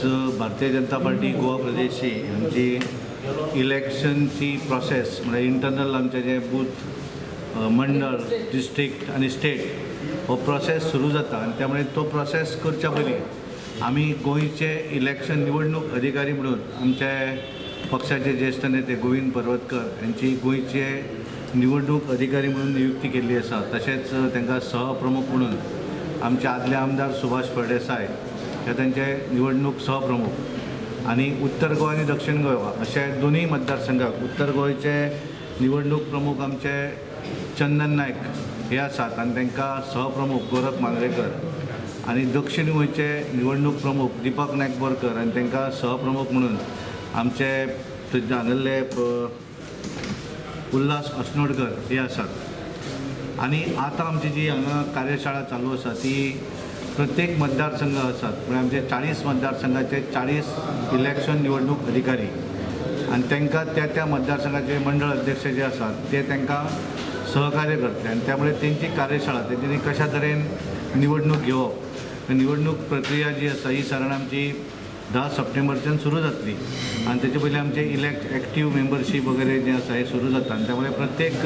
आज भारतीय जनता पार्टी गोवा प्रदेशी आमची इलेक्शनची प्रोसेस म्हणजे इंटरनल आमचे जे बूथ मंडळ डिस्ट्रिक्ट आणि स्टेट हो प्रोसेस सुरू जाता आणि त्यामुळे तो प्रोसेस करच्या पयलीं आमी गोंयचे इलेक्शन निवडणूक अधिकारी म्हणून आमचे पक्षाचे ज्येष्ठ नेते गोविंद पर्वतकर यांची गोंयचे निवडणूक अधिकारी म्हणून नियुक्ती केल्ली आसा। तशेंच तांकां सहप्रमुख म्हणून आमचे आदले आमदार सुभाष फळदेसाय हे तांचे निवडणूक सहप्रमुख आणि उत्तर गोवा आणि दक्षिण गोवा अशे दोनूय मतदारसंघाक उत्तर गोंयचे निवडणूक प्रमुख आमचे चंदन नायक हे आसात आणि तांकां सहप्रमुख गोरख मांद्रेकर आणि दक्षिण गोंयचे निवडणूक प्रमुख दीपक नायक बोरकर आणि तांकां सहप्रमुख म्हणून आमचे हांगल्ले उल्हास अस्नोडकर हे आसात। आणि आता आमची जी हांगा कार्यशाळा चालू आसा ती प्रत्येक मतदारसंघ आसात म्हणजे आमचे 40 मतदारसंघाचे 40 इलेक्शन निवडणूक अधिकारी आणि तांकां त्या मतदारसंघाचे मंडळ अध्यक्ष जे आसात ते तांकां सहकार्य करतले आणि त्यामुळे त्यांची कार्यशाळा तेंच्यांनी कशा तरेन निवडणूक घेवप निवडणूक प्रक्रिया जी आसा ही साधारण आमची 10 सप्टेंबरच्यान सुरू जातली आणि तेचे पयलीं आमचे एक्टिव्ह मेंबरशीप वगैरे जे आसा हे सुरू जाता आणि त्यामुळे प्रत्येक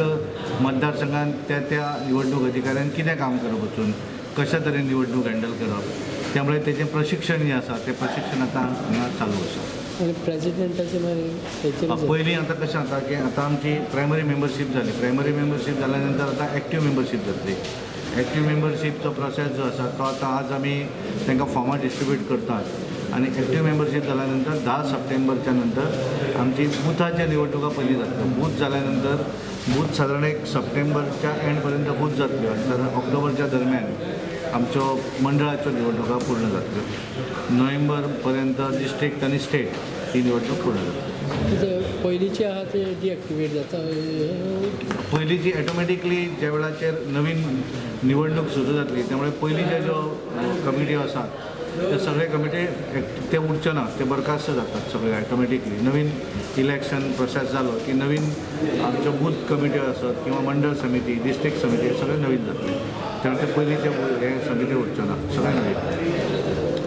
मतदारसंघात त्या निवडणूक अधिकाऱ्यान कितें काम करप वचून कशा तरेन निवडणूक हँडल करप त्यामुळे तेचें प्रशिक्षण जे आसा तें प्रशिक्षण आतां हांगा चालू आसा। प्रेसिडेंटाचे पयलीं आतां कशें जाता की आतां आमची प्रायमरी मेंबरशीप जाली प्रायमरी मेंबरशीप जाल्या नंतर आतां एक्टिव्ह मेंबरशीप जातली। एक्टिव्ह मेंबरशीपचो प्रोसेस जो आसा तो आतां आज आमी तांकां फॉर्मां डिस्ट्रिब्यूट करतात आणि एक्टिव्ह मेंबरशीप झाल्यानंतर 10 सप्टेंबरच्या नंतर आमची बुथाच्या निवडणुका पहिली जातल्यो। बूथ झाल्यानंतर बूथ साधारण 1 सप्टेंबरच्या एंडपर्यंत बूथ जातल्यो आणि साधारण ऑक्टोबरच्या दरम्यान आमच्यो मंडळाच्यो निवडणुका पूर्ण जातल्यो। नोव्हेंबरपर्यंत डिस्ट्रिक्ट आणि स्टेट ही निवडणूक पूर्ण जातली। पयलींची आहा ते डिएक्टिवेट जाता पयलींची ऑटोमॅटिकली ज्या वेळाचेर नवीन निवडणूक सुरू जातली त्यामुळे पयलींचे ज्यो कमिटी आसात ते सगळे कमिटी ते उरचे ना ते बरखास्त जातात सगळे ऑटोमॅटिकली। नवीन इलेक्शन प्रोसेस जालो की नवीन आमच्यो बूथ कमिटी आसत किंवा मंडळ समिती डिस्ट्रिक्ट समिती सगळे नवीन जातले त्यामुळे ते पयलींचे हे समिती उरचे ना सगळे नवीन।